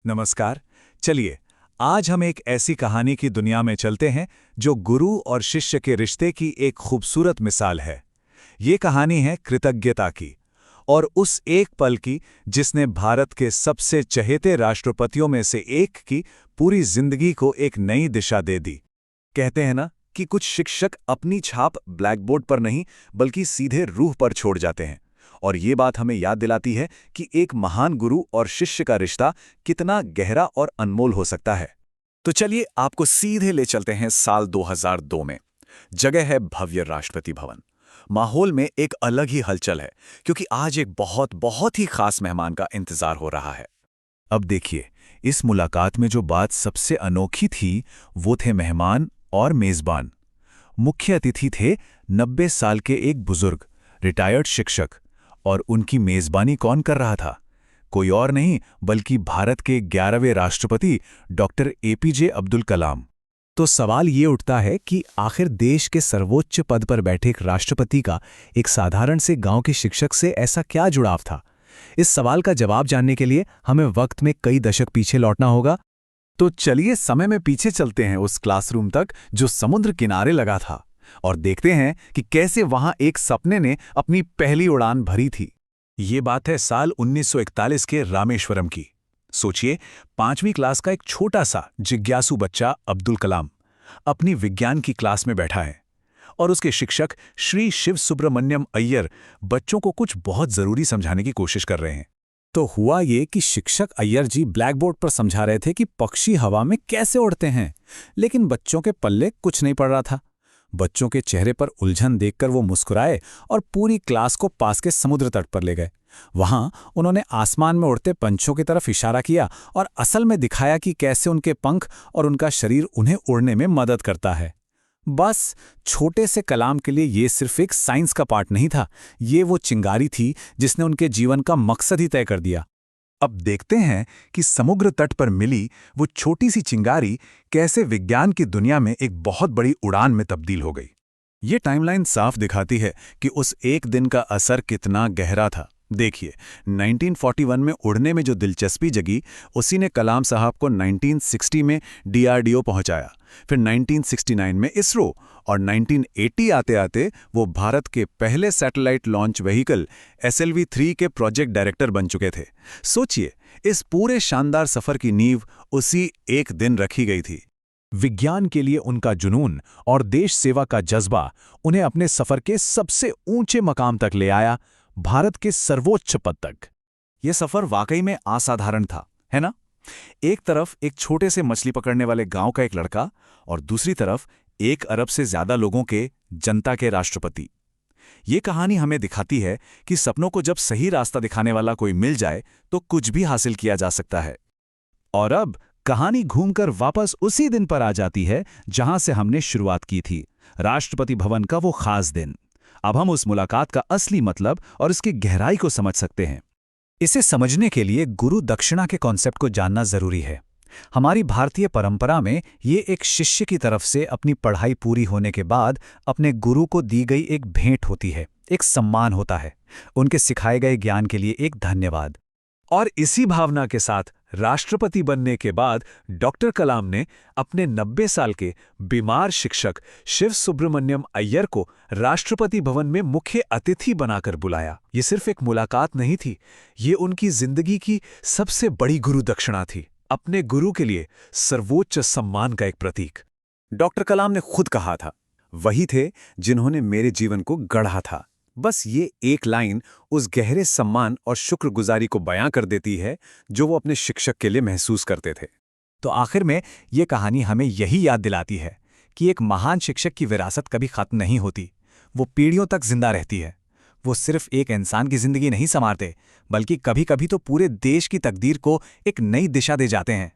नमस्कार। चलिए, आज हम एक ऐसी कहानी की दुनिया में चलते हैं जो गुरु और शिष्य के रिश्ते की एक खूबसूरत मिसाल है। ये कहानी है कृतज्ञता की, और उस एक पल की जिसने भारत के सबसे चहेते राष्ट्रपतियों में से एक की पूरी जिंदगी को एक नई दिशा दे दी। कहते हैं ना कि कुछ शिक्षक अपनी छाप ब्लैकबोर्ड पर नहीं बल्कि सीधे रूह पर छोड़ जाते हैं। और ये बात हमें याद दिलाती है कि एक महान गुरु और शिष्य का रिश्ता कितना गहरा और अनमोल हो सकता है। तो चलिए आपको सीधे ले चलते हैं साल 2002 में। जगह है भव्य राष्ट्रपति भवन। माहौल में एक अलग ही हलचल है, क्योंकि आज एक बहुत बहुत ही खास मेहमान का इंतजार हो रहा है। अब देखिए, इस मुलाकात में जो बात सबसे अनोखी थी वो थे मेहमान और मेजबान। मुख्य अतिथि थे 90 साल के एक बुजुर्ग रिटायर्ड शिक्षक, और उनकी मेजबानी कौन कर रहा था? कोई और नहीं बल्कि भारत के 11वें राष्ट्रपति डॉक्टर एपीजे अब्दुल कलाम। तो सवाल ये उठता है कि आखिर देश के सर्वोच्च पद पर बैठे एक राष्ट्रपति का एक साधारण से गांव के शिक्षक से ऐसा क्या जुड़ाव था? इस सवाल का जवाब जानने के लिए हमें वक्त में कई दशक पीछे लौटना होगा। तो चलिए समय में पीछे चलते हैं उस क्लासरूम तक जो समुद्र किनारे लगा था, और देखते हैं कि कैसे वहां एक सपने ने अपनी पहली उड़ान भरी थी। ये बात है साल 1941 के रामेश्वरम की। सोचिए, 5वीं क्लास का एक छोटा सा जिज्ञासु बच्चा अब्दुल कलाम अपनी विज्ञान की क्लास में बैठा है, और उसके शिक्षक श्री शिव सुब्रमण्यम अय्यर बच्चों को कुछ बहुत जरूरी समझाने की कोशिश कर रहे हैं। तो हुआ ये कि शिक्षक अय्यर जी ब्लैकबोर्ड पर समझा रहे थे कि पक्षी हवा में कैसे उड़ते हैं, लेकिन बच्चों के पल्ले कुछ नहीं पड़ रहा था। बच्चों के चेहरे पर उलझन देखकर वो मुस्कुराए और पूरी क्लास को पास के समुद्र तट पर ले गए। वहां उन्होंने आसमान में उड़ते पंछियों की तरफ इशारा किया और असल में दिखाया कि कैसे उनके पंख और उनका शरीर उन्हें उड़ने में मदद करता है। बस छोटे से कलाम के लिए ये सिर्फ एक साइंस का पार्ट नहीं था, ये वो चिंगारी थी जिसने उनके जीवन का मकसद ही तय कर दिया। अब देखते हैं कि समुद्र तट पर मिली वो छोटी सी चिंगारी कैसे विज्ञान की दुनिया में एक बहुत बड़ी उड़ान में तब्दील हो गई। ये टाइमलाइन साफ दिखाती है कि उस एक दिन का असर कितना गहरा था। देखिए, 1941 में उड़ने में जो दिलचस्पी जगी, उसी ने कलाम साहब को 1960 में डीआरडीओ पहुंचाया, फिर 1969 में इसरो, और 1980 आते आते वो भारत के पहले सैटेलाइट लॉन्च व्हीकल SLV-3 के प्रोजेक्ट डायरेक्टर बन चुके थे। सोचिए, इस पूरे शानदार सफर की नींव उसी एक दिन रखी गई थी। विज्ञान के लिए उनका जुनून और देश सेवा का जज्बा उन्हें अपने सफर के सबसे ऊंचे मकाम तक ले आया, भारत के सर्वोच्च पद तक। यह सफर वाकई में असाधारण था, है ना? एक तरफ एक छोटे से मछली पकड़ने वाले गांव का एक लड़का, और दूसरी तरफ 1 अरब से ज्यादा लोगों के जनता के राष्ट्रपति। ये कहानी हमें दिखाती है कि सपनों को जब सही रास्ता दिखाने वाला कोई मिल जाए तो कुछ भी हासिल किया जा सकता है। और अब कहानी घूमकर वापस उसी दिन पर आ जाती है जहां से हमने शुरुआत की थी, राष्ट्रपति भवन का वो खास दिन। अब हम उस मुलाकात का असली मतलब और इसकी गहराई को समझ सकते हैं। इसे समझने के लिए गुरु दक्षिणा के कॉन्सेप्ट को जानना जरूरी है। हमारी भारतीय परंपरा में ये एक शिष्य की तरफ से अपनी पढ़ाई पूरी होने के बाद अपने गुरु को दी गई एक भेंट होती है, एक सम्मान होता है, उनके सिखाए गए ज्ञान के लिए एक धन्यवाद। और इसी भावना के साथ राष्ट्रपति बनने के बाद डॉक्टर कलाम ने अपने 90 साल के बीमार शिक्षक शिव सुब्रमण्यम अय्यर को राष्ट्रपति भवन में मुख्य अतिथि बनाकर बुलाया। ये सिर्फ एक मुलाकात नहीं थी, ये उनकी जिंदगी की सबसे बड़ी गुरु दक्षिणा थी, अपने गुरु के लिए सर्वोच्च सम्मान का एक प्रतीक। डॉक्टर कलाम ने खुद कहा था, वही थे जिन्होंने मेरे जीवन को गढ़ा था। बस ये एक लाइन उस गहरे सम्मान और शुक्रगुजारी को बयां कर देती है जो वो अपने शिक्षक के लिए महसूस करते थे। तो आखिर में ये कहानी हमें यही याद दिलाती है कि एक महान शिक्षक की विरासत कभी खत्म नहीं होती, वो पीढ़ियों तक जिंदा रहती है। वो सिर्फ एक इंसान की जिंदगी नहीं संवारते, बल्कि कभी-कभी तो पूरे देश की तकदीर को एक नई दिशा दे जाते हैं।